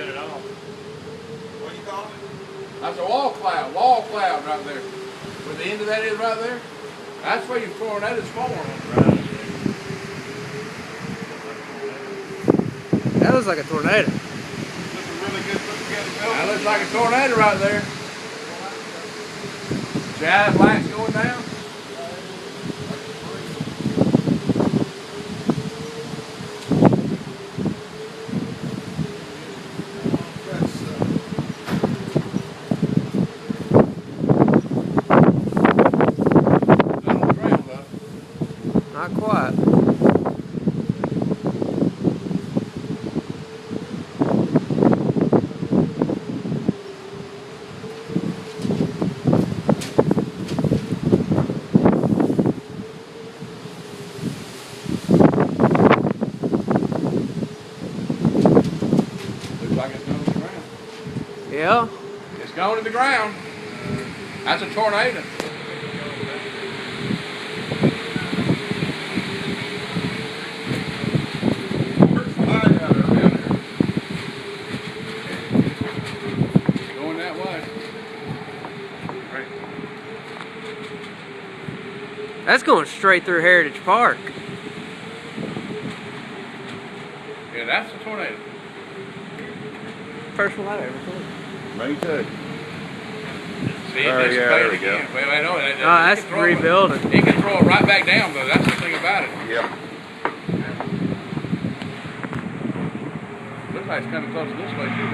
cut it off. What do you call it? That's a wall cloud right there. Where the end of that is right there. That's where your tornadoes form. Right. That looks like a tornado. Looks really good. That looks like a tornado right there. See how that light's going down? Not quite. Looks like it's going to the ground. Yeah. It's going to the ground. That's a tornado. Going that way. Right. That's going straight through Heritage Park. Yeah, that's a tornado. First one I've ever seen. Me too. See, Oh, it's yeah, there we go. again. Wait, no, Oh, that's rebuilding. He can throw it right back down, though. That's the thing about it. Yep. Looks like it's coming close to this way, too.